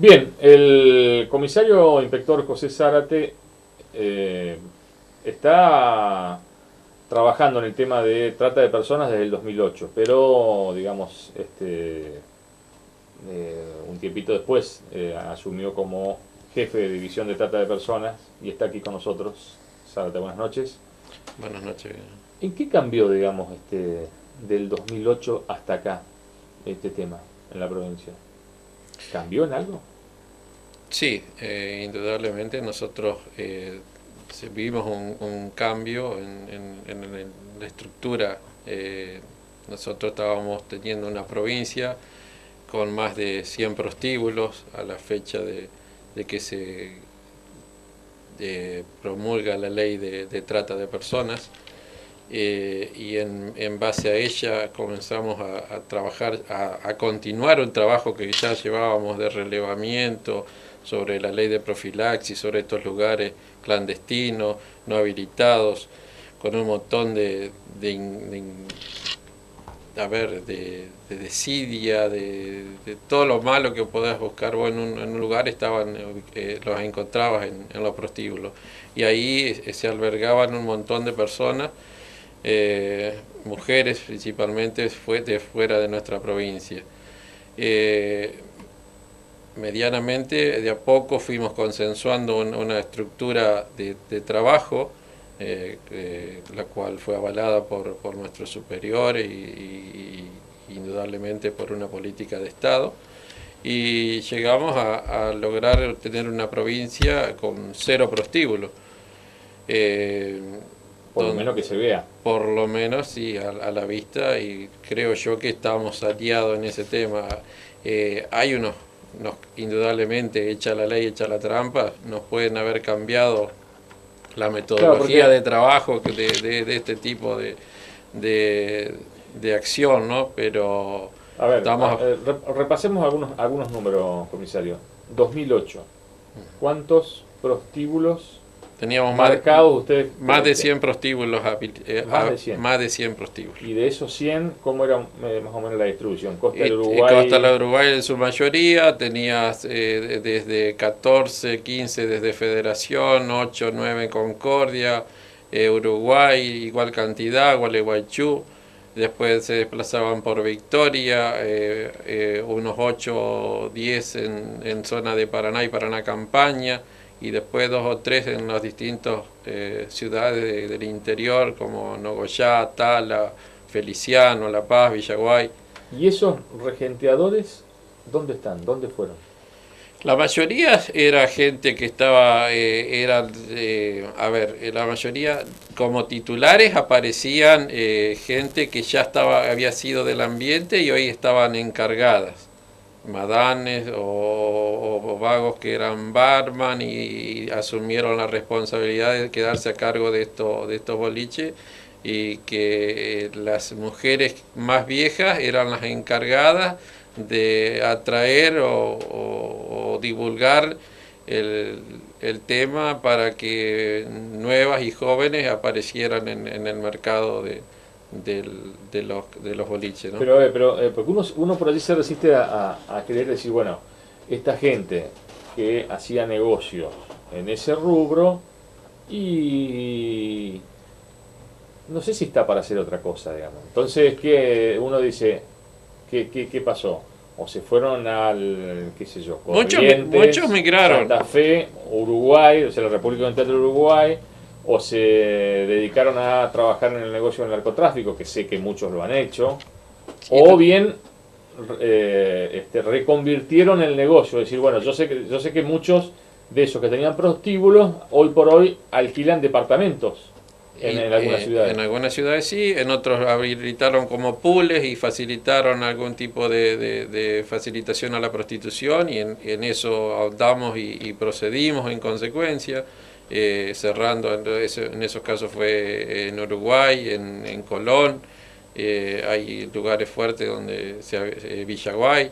Bien, el comisario inspector José Zárate eh, está trabajando en el tema de trata de personas desde el 2008, pero digamos, un tiempito después asumió como jefe de división de trata de personas y está aquí con nosotros. Zárate, buenas noches. Buenas noches. ¿En qué cambió, digamos, del 2008 hasta acá este tema en la provincia? ¿Cambió en algo? Sí, indudablemente nosotros vimos un cambio en la estructura. Nosotros estábamos teniendo una provincia con más de 100 prostíbulos a la fecha de que se promulga la ley de trata de personas. Y en base a ella comenzamos a trabajar, a continuar un trabajo que ya llevábamos de relevamiento sobre la ley de profilaxis, sobre estos lugares clandestinos, no habilitados, con un montón de desidia, de todo lo malo que podés buscar vos en un lugar, los encontrabas en los prostíbulos. Y ahí se albergaban un montón de personas, mujeres principalmente, de fuera de nuestra provincia. Medianamente, de a poco fuimos consensuando una estructura de trabajo, la cual fue avalada por nuestros superiores y indudablemente por una política de Estado, y llegamos a lograr tener una provincia con 0 prostíbulos. Por lo menos que se vea. Por lo menos sí, a la vista, y creo yo que estamos aliados en ese tema. Hay indudablemente, hecha la ley, hecha la trampa, nos pueden haber cambiado la metodología de trabajo de este tipo de acción, ¿no? Pero a ver, estamos... repasemos algunos números, comisario. 2008, ¿cuántos prostíbulos Teníamos marcados ustedes? Más de 100 prostíbulos. Más de 100 prostíbulos. Y de esos 100, ¿cómo era más o menos la distribución? Costa del Uruguay. Costa del Uruguay en su mayoría, tenías desde 14, 15 desde Federación, 8, 9 en Concordia, Uruguay igual cantidad, Gualeguaychú. Después se desplazaban por Victoria, unos 8 o 10 en zona de Paraná y Paraná Campaña, y después 2 o 3 en las distintas ciudades del interior como Nogoyá, Tala, Feliciano, La Paz, Villaguay. ¿Y esos regenteadores dónde están? ¿Dónde fueron? La mayoría era gente que estaba, la mayoría como titulares aparecían gente que ya había sido del ambiente y hoy estaban encargadas. Madanes o vagos que eran barman y asumieron la responsabilidad de quedarse a cargo de estos boliches, y que las mujeres más viejas eran las encargadas de atraer o divulgar el tema para que nuevas y jóvenes aparecieran en el mercado de los boliches, ¿no? Pero porque uno por allí se resiste a querer decir, bueno, esta gente que hacía negocios en ese rubro y no sé si está para hacer otra cosa, digamos. Entonces, ¿qué uno dice? ¿Qué pasó? O se fueron al, qué sé yo, Corrientes, muchos migraron. Santa Fe, Uruguay, o sea, la República Oriental del Uruguay, o se dedicaron a trabajar en el negocio del narcotráfico, que sé que muchos lo han hecho, sí, o bien reconvirtieron el negocio, es decir, bueno, yo sé que muchos de esos que tenían prostíbulos, hoy por hoy alquilan departamentos en algunas ciudades. En algunas ciudades sí, en otros habilitaron como pools y facilitaron algún tipo de facilitación a la prostitución, y en eso ahondamos y procedimos en consecuencia. Cerrando, en esos casos fue en Uruguay, en Colón, hay lugares fuertes donde Villaguay,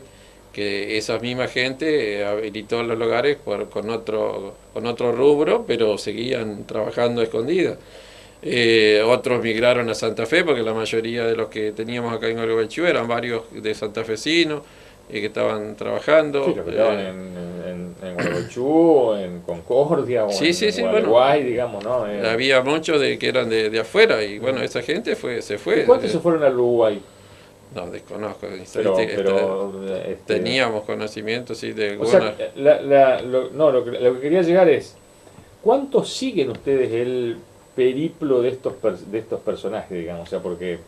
que esa misma gente habilitó los lugares con otro rubro, pero seguían trabajando escondidas. Otros migraron a Santa Fe, porque la mayoría de los que teníamos acá en Gualeguaychú eran varios de santafesinos que estaban trabajando. Sí, los que estaban en en Gualeguaychú, en Concordia o Sí, sí, en sí, bueno, Gualeguay, digamos, ¿no? había muchos que eran de afuera y bueno, esa gente se ¿Y fue. cuántos se fueron al Uruguay? No, desconozco, Pero, teníamos conocimiento, sí, de o sea, algunas. no, lo que quería llegar es, ¿cuánto siguen ustedes el periplo de estos personajes, digamos? O sea, porque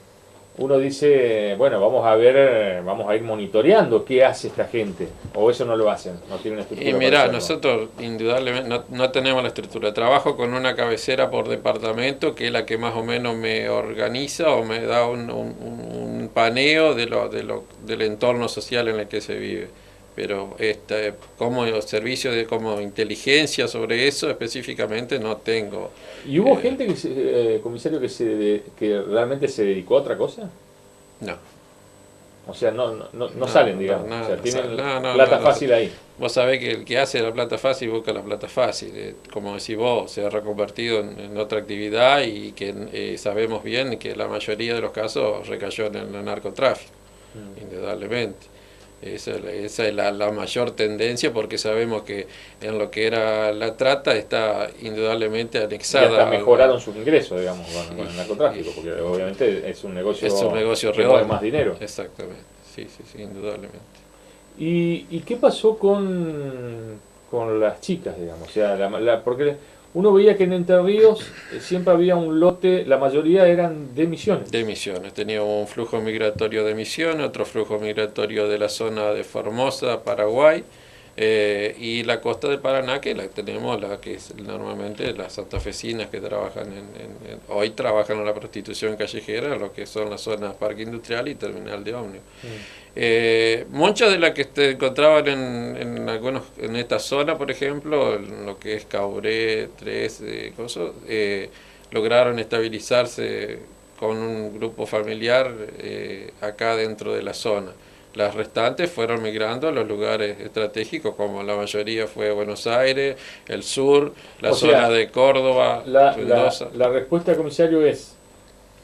uno dice, bueno, vamos a ir monitoreando qué hace esta gente, o eso no lo hacen, no tienen Y estructura para mirá, hacerlo. nosotros indudablemente no tenemos la estructura. Trabajo con una cabecera por departamento que es la que más o menos me organiza o me da un paneo del entorno social en el que se vive. Pero como servicio como inteligencia sobre eso específicamente no tengo. ¿Y hubo Eh, gente comisario, que realmente se dedicó a otra cosa? no, O sea, no salen, no, digamos. O nada, sea, tienen no, plata fácil ahí. Vos sabés que el que hace la plata fácil busca la plata fácil. Como decís vos, se ha reconvertido en otra actividad y que sabemos bien que la mayoría de los casos recayó en el narcotráfico, indudablemente. Esa es la mayor tendencia porque sabemos que en lo que era la trata está indudablemente Y hasta anexada mejoraron sus ingresos, digamos, con el y narcotráfico, porque obviamente es un es un negocio que mueve redondo. más dinero. Exactamente, sí, sí, sí, indudablemente. ¿Y qué pasó con las chicas, digamos? O sea, porque uno veía que en Entre Ríos siempre había un lote, la mayoría eran de De Misiones. Misiones, tenía un flujo migratorio de Misiones, otro flujo migratorio de la zona de Formosa, Paraguay, y la costa del Paraná, que la tenemos, la que es normalmente las santafesinas que trabajan hoy trabajan en la prostitución callejera, lo que son las zonas Parque Industrial y Terminal de Ómnibus. Muchas de las que se encontraban en esta zona, por ejemplo, en lo que es Cauré, Tres, cosas, lograron estabilizarse con un grupo familiar acá dentro de la zona. Las restantes fueron migrando a los lugares estratégicos, como la mayoría fue Buenos Aires, el sur, la O zona sea, de Córdoba, Mendoza. la respuesta, comisario, es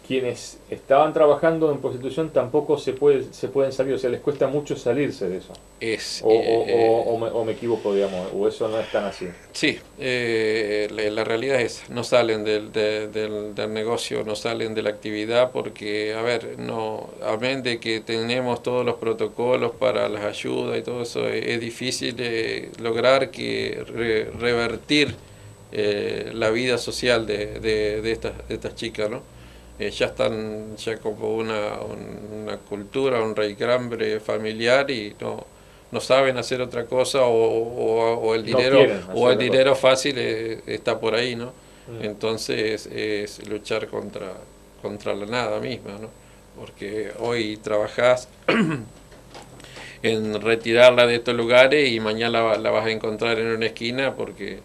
quienes estaban trabajando en prostitución tampoco se pueden salir, o sea, les cuesta mucho salirse de eso. Es, O me equivoco, digamos, o eso no es tan así. Sí, la realidad es esa, no salen del negocio, no salen de la actividad porque, a ver, no, amén de que tenemos todos los protocolos para las ayudas y todo eso, es difícil lograr revertir la vida social de estas chicas, ¿no? Ya están ya como una cultura, un raigambre familiar y no saben hacer otra cosa o el No dinero quieren o hacer el otra cosa. dinero fácil está por ahí, ¿no? Mm. Entonces es luchar contra la nada misma, ¿no? Porque hoy trabajás en retirarla de estos lugares y mañana la vas a encontrar en una esquina porque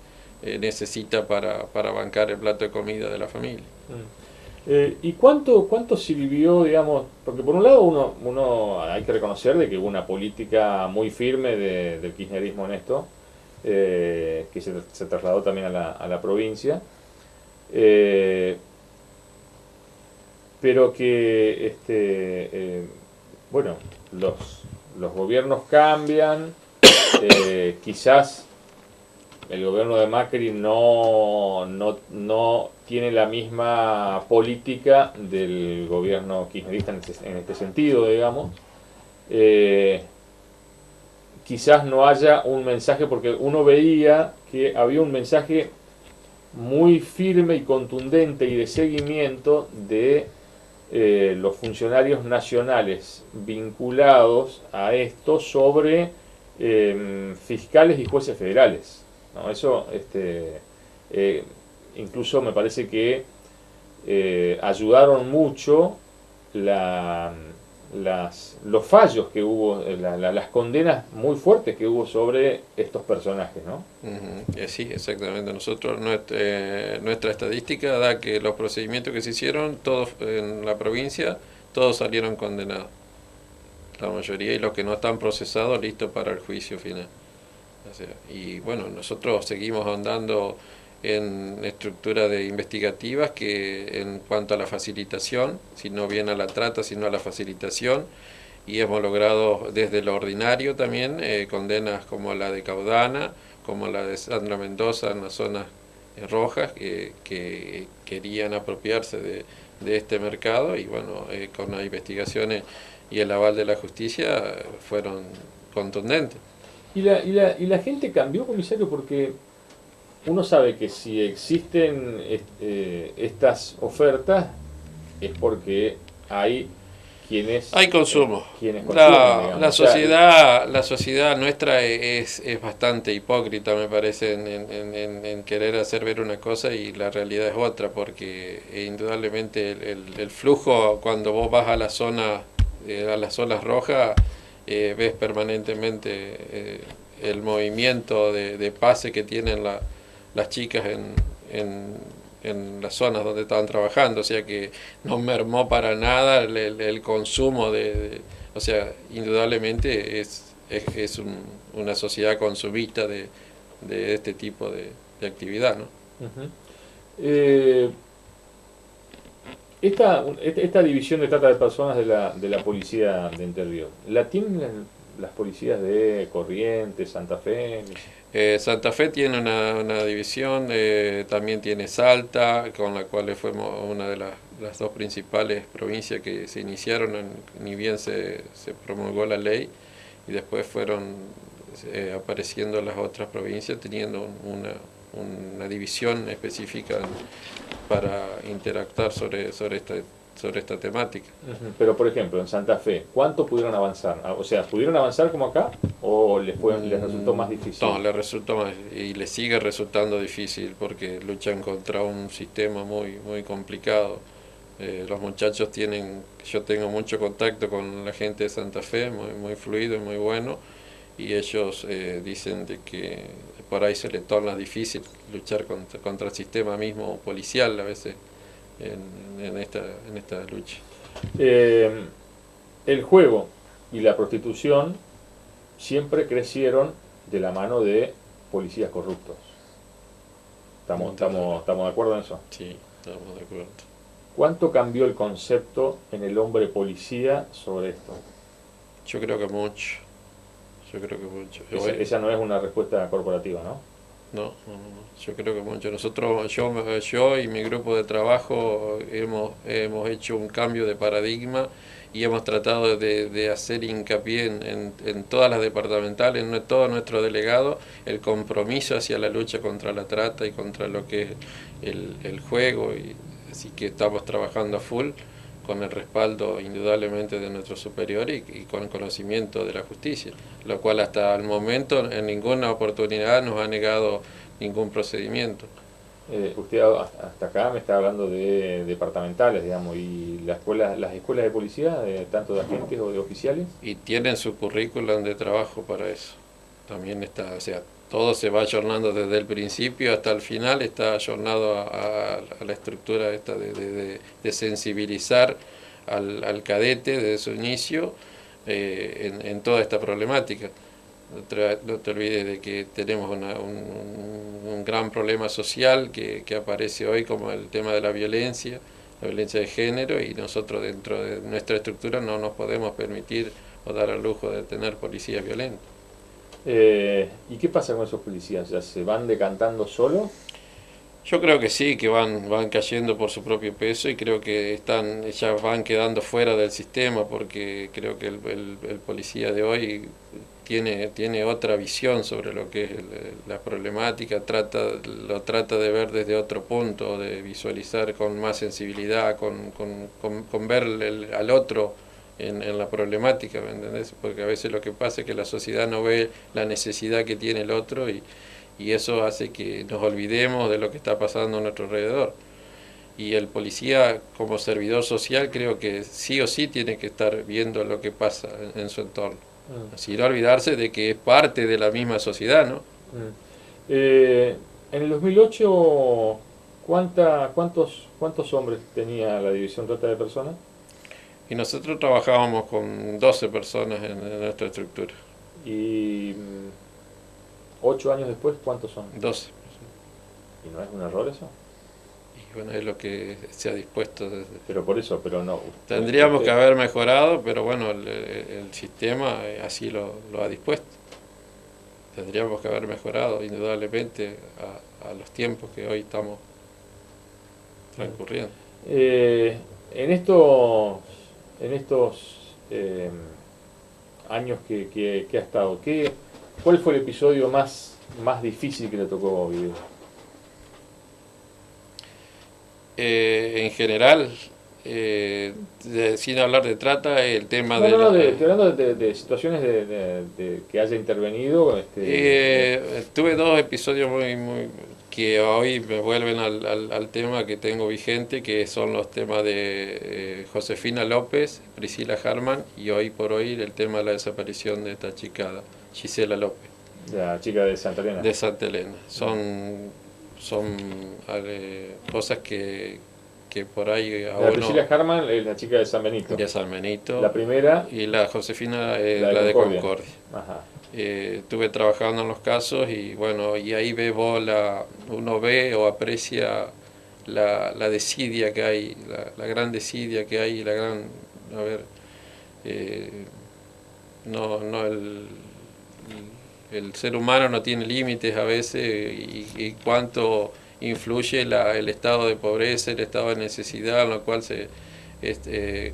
necesita para bancar el plato de comida de la familia. Mm. ¿Y cuánto se vivió, digamos? Porque por un lado uno hay que reconocer de que hubo una política muy firme del kirchnerismo en esto, que se trasladó también a la provincia, eh, pero que, bueno, los gobiernos cambian, quizás el gobierno de Macri no tiene la misma política del gobierno kirchnerista en este sentido, digamos. Eh, Quizás no haya un mensaje, porque uno veía que había un mensaje muy firme y contundente y de seguimiento de los funcionarios nacionales vinculados a esto sobre fiscales y jueces federales, ¿no? Eso eh, incluso me parece que ayudaron mucho los fallos que hubo, las condenas muy fuertes que hubo sobre estos personajes, ¿no? Sí, exactamente. Nosotros, nuestra estadística da que los procedimientos que se hicieron, todos en la provincia, todos salieron condenados. La mayoría y los que no están procesados, listos para el juicio final. O sea, y bueno, nosotros seguimos andando en estructuras de investigativas que en cuanto a la facilitación, si no bien a la trata, sino a la facilitación, y hemos logrado desde lo ordinario también condenas como la de Caudana, como la de Sandra Mendoza en las zonas rojas que querían apropiarse de este mercado y bueno, con las investigaciones y el aval de la justicia fueron contundentes. Y la gente cambió, comisario, porque uno sabe que si existen estas ofertas es porque hay Hay consumo. quienes consumen, digamos. O sea, La sociedad nuestra es bastante hipócrita, me parece, en querer hacer ver una cosa y la realidad es otra, porque indudablemente el flujo, cuando vos vas a la zona, a las zonas rojas, ves permanentemente el movimiento de pase que tienen las chicas en las zonas donde estaban trabajando, o sea que no mermó para nada el consumo o sea, indudablemente una sociedad consumista de este tipo de actividad, ¿no? uh-huh. eh, esta división de trata de personas de la policía de Entre Ríos, ¿la tienen las policías de Corrientes, Santa Fe? Santa Fe tiene una división, también tiene Salta, con la cual fuimos una de las dos principales provincias que se iniciaron, ni bien se promulgó la ley, y después fueron apareciendo las otras provincias teniendo una división específica para interactuar sobre esta temática. Uh-huh. Pero, por ejemplo, en Santa Fe, ¿cuánto pudieron avanzar? O sea, ¿pudieron avanzar como acá o les resultó más difícil? No, les resultó más y les sigue resultando difícil porque luchan contra un sistema muy complicado. Los muchachos yo tengo mucho contacto con la gente de Santa Fe, muy fluido y muy bueno, y ellos dicen de que por ahí se les torna difícil luchar contra el sistema mismo policial a veces en esta lucha. El juego y la prostitución siempre crecieron de la mano de policías corruptos. ¿Estamos de acuerdo en eso? Sí, estamos de acuerdo. ¿Cuánto cambió el concepto en el hombre policía sobre esto? Yo creo que mucho. Yo creo que mucho. Esa no es una respuesta corporativa, ¿no? No, yo creo que mucho. Yo y mi grupo de trabajo hemos hecho un cambio de paradigma y hemos tratado de hacer hincapié en todas las departamentales, en todo nuestro delegado, el compromiso hacia la lucha contra la trata y contra lo que es el juego. Así que estamos trabajando a full con el respaldo indudablemente de nuestros superiores y con el conocimiento de la justicia, lo cual hasta el momento en ninguna oportunidad nos ha negado ningún procedimiento. Usted hasta acá me está hablando de departamentales, digamos, y las escuelas de policía, tanto de agentes o de oficiales. Y tienen su currículum de trabajo para eso. También está, o sea, todo se va ayornando desde el principio hasta el final, está ayornado a la estructura esta de sensibilizar al cadete desde su inicio en toda esta problemática. No te olvides de que tenemos un gran problema social que aparece hoy como el tema de la violencia de género, y nosotros dentro de nuestra estructura no nos podemos permitir o dar el lujo de tener policías violentos. ¿Y qué pasa con esos policías? ¿Ya se van decantando solos? Yo creo que sí, que van cayendo por su propio peso y creo que ya van quedando fuera del sistema, porque creo que el policía de hoy tiene otra visión sobre lo que es la problemática, lo trata de ver desde otro punto, de visualizar con más sensibilidad, con ver al otro en la problemática, ¿me entendés? Porque a veces lo que pasa es que la sociedad no ve la necesidad que tiene el otro y eso hace que nos olvidemos de lo que está pasando a nuestro alrededor. Y el policía como servidor social creo que sí o sí tiene que estar viendo lo que pasa en su entorno. Sin olvidarse de que es parte de la misma sociedad, ¿no? En el 2008, ¿cuántos hombres tenía la División Trata de Personas? Y nosotros trabajábamos con 12 personas en nuestra estructura. Y 8 años después, ¿cuántos son? 12. ¿Y no es un error eso? Y bueno, es lo que se ha dispuesto. Pero por eso, pero no. Tendríamos que haber mejorado, pero bueno, el sistema así lo ha dispuesto. Tendríamos que haber mejorado indudablemente a los tiempos que hoy estamos transcurriendo. En estos años que ha estado, ¿cuál fue el episodio más difícil que le tocó vivir? En general, sin hablar de trata, el tema estoy hablando de situaciones que haya intervenido. Tuve dos episodios que hoy me vuelven al tema que tengo vigente, que son los temas de Josefina López, Priscila Harman, y hoy por hoy el tema de la desaparición de esta chica, Gisela López. La chica de Santa Elena. De Santa Elena. Son cosas que por ahí a la Priscila Harman es la chica de San Benito. De San Benito. La primera. Y la Josefina la de Concordia. Ajá. Estuve trabajando en los casos y bueno, y ahí uno ve o aprecia la desidia que hay, la gran desidia que hay, la gran, a ver, el ser humano no tiene límites a veces y cuánto influye el estado de pobreza, el estado de necesidad en el cual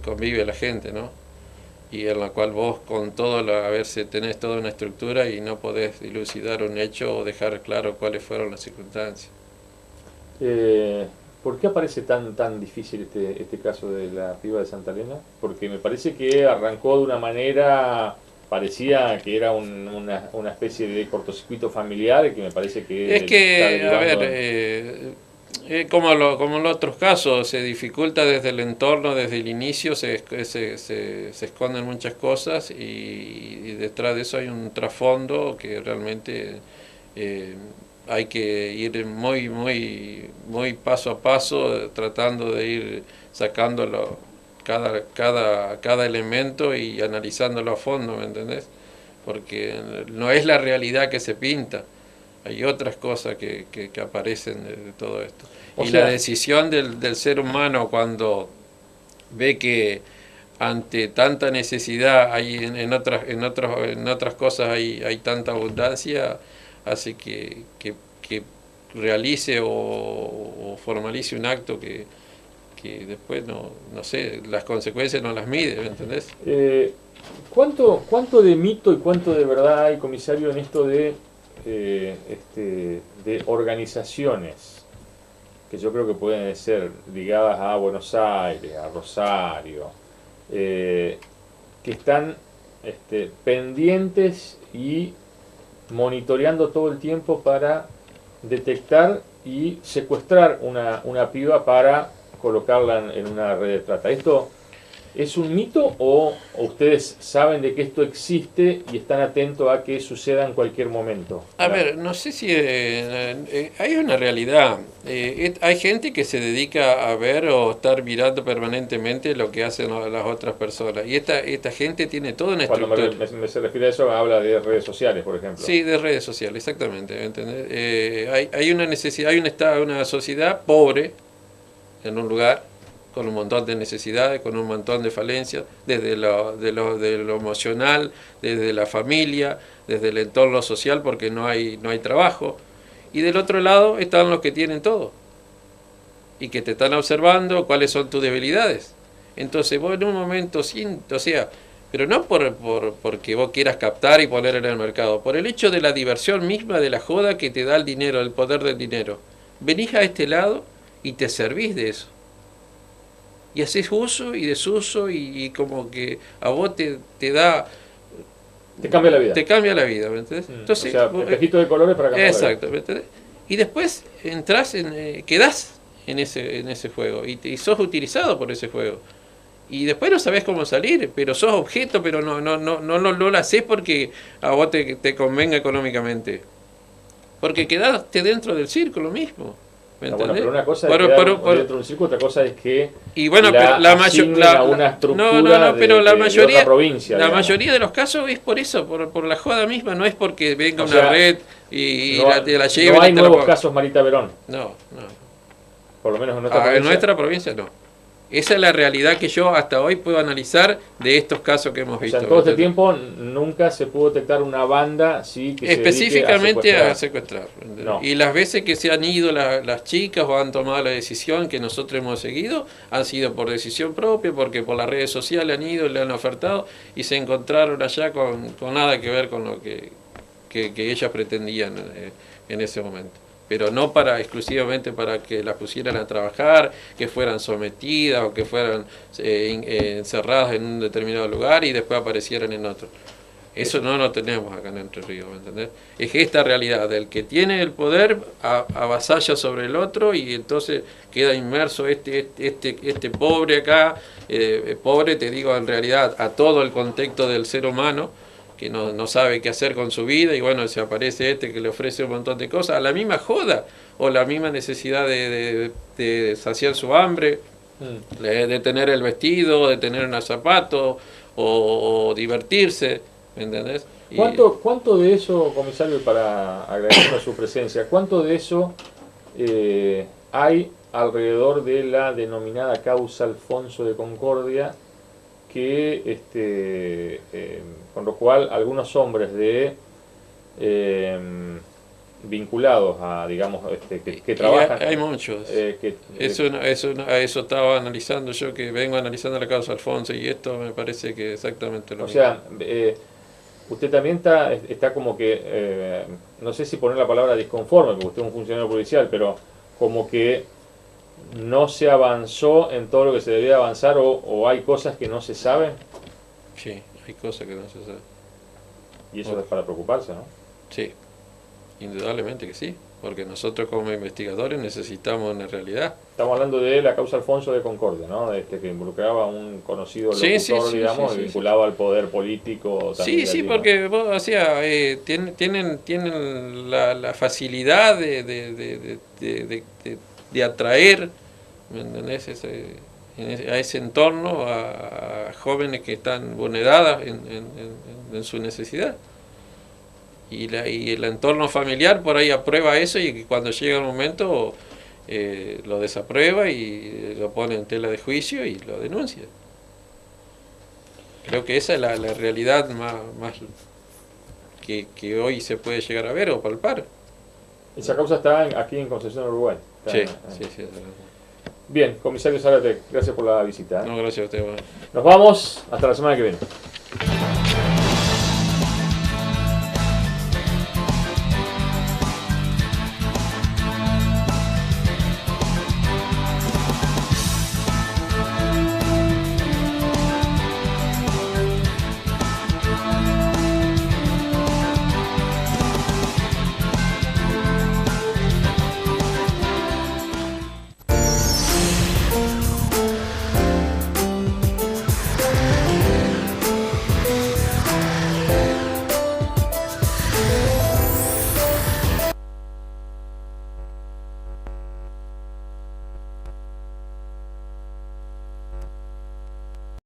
convive la gente, ¿no? Y en la cual vos con todo, a veces tenés toda una estructura y no podés dilucidar un hecho o dejar claro cuáles fueron las circunstancias. ¿Por qué aparece tan difícil este caso de la piba de Santa Elena? Porque me parece que arrancó de una manera, parecía que era una especie de cortocircuito familiar, que me parece que... Es que, a ver, como en los otros casos, se dificulta desde el entorno, desde el inicio, se esconden muchas cosas y detrás de eso hay un trasfondo que realmente hay que ir muy paso a paso, tratando de ir sacándolo cada elemento y analizándolo a fondo, ¿me entendés? Porque no es la realidad que se pinta. Hay otras cosas que aparecen de todo esto. La decisión del ser humano cuando ve que ante tanta necesidad hay en otras cosas hay tanta abundancia, hace que realice o formalice un acto que después no sé, las consecuencias no las mide, ¿me entendés? ¿Cuánto de mito y cuánto de verdad hay, comisario, en esto de organizaciones que yo creo que pueden ser ligadas a Buenos Aires, a Rosario, que están pendientes y monitoreando todo el tiempo para detectar y secuestrar una piba para colocarla en una red de trata? ¿Esto es un mito o ustedes saben de que esto existe y están atentos a que suceda en cualquier momento? A ver, no sé si hay una realidad. Hay gente que se dedica a ver o estar mirando permanentemente lo que hacen las otras personas. Y esta gente tiene toda una estructura. Cuando se refiere a eso, habla de redes sociales, por ejemplo. Sí, de redes sociales, exactamente. ¿Entendés? Hay una necesidad, una sociedad pobre en un lugar, con un montón de necesidades, con un montón de falencias, desde lo emocional, desde la familia, desde el entorno social, porque no hay trabajo. Y del otro lado están los que tienen todo y que te están observando cuáles son tus debilidades. Entonces vos en un momento, pero no porque vos quieras captar y poner en el mercado, por el hecho de la diversión misma, de la joda que te da el dinero, el poder del dinero. Venís a este lado y te servís de eso. Y haces uso y desuso y como que a vos te da... Te cambia la vida. Te cambia la vida, ¿me entendés? Entonces, espejito de colores para cambiar la vida. Exacto, ¿me entendés? Y después quedás en ese juego y sos utilizado por ese juego. Y después no sabés cómo salir, pero sos objeto, pero no lo haces porque a vos te convenga económicamente. Porque quedaste dentro del círculo mismo. Bueno, pero una cosa es dentro de un círculo, otra cosa es que pero la mayoría, provincia, la mayoría de los casos es por eso, por la joda misma, no es porque venga una red y la lleve. No hay nuevos casos Marita Verón. No. por lo menos en nuestra provincia. En nuestra provincia no. Esa es la realidad que yo hasta hoy puedo analizar de estos casos que hemos visto. O sea, en todo este tiempo nunca se pudo detectar una banda sí, que específicamente a secuestrar. No. Y las veces que se han ido las chicas o han tomado la decisión que nosotros hemos seguido, han sido por decisión propia, porque por las redes sociales han ido, le han ofertado y se encontraron allá con nada que ver con lo que ellas pretendían en ese momento. Pero no exclusivamente para que las pusieran a trabajar, que fueran sometidas o que fueran encerradas en un determinado lugar y después aparecieran en otro. Eso no lo tenemos acá en Entre Ríos, ¿me entendés? Es esta realidad del que tiene el poder avasalla sobre el otro y entonces queda inmerso este pobre acá, pobre te digo en realidad a todo el contexto del ser humano, que no sabe qué hacer con su vida y bueno, se aparece que le ofrece un montón de cosas, a la misma joda o la misma necesidad de saciar su hambre, de tener el vestido, de tener unos zapatos o divertirse, ¿me entendés? ¿Cuánto de eso, comisario, para agradecer su presencia, cuánto de eso hay alrededor de la denominada causa Alfonso de Concordia, que con lo cual algunos hombres vinculados a, digamos, que trabajan... Hay muchos. Eso estaba analizando yo, que vengo analizando la causa Alfonso, y esto me parece que exactamente lo mismo. O sea, usted también está como que, no sé si poner la palabra disconforme, porque usted es un funcionario policial, pero como que no se avanzó en todo lo que se debía avanzar o hay cosas que no se saben. Sí, hay cosas que no se saben. Y eso es para preocuparse, ¿no? Sí, indudablemente que sí, porque nosotros como investigadores necesitamos una realidad. Estamos hablando de la causa Alfonso de Concordia, ¿no? Que involucraba a un conocido locutor, digamos, vinculado al poder político. Sí, porque vos, o sea, tienen la facilidad de atraer, ¿me entendés? A ese entorno, a jóvenes que están vulneradas en su necesidad. Y el entorno familiar por ahí aprueba eso y cuando llega el momento lo desaprueba y lo pone en tela de juicio y lo denuncia. Creo que esa es la realidad más que hoy se puede llegar a ver o palpar. Esa causa está aquí en Concepción, Uruguay. Sí. Bien, comisario Zárate, gracias por la visita. No, gracias a usted. Nos vamos, hasta la semana que viene.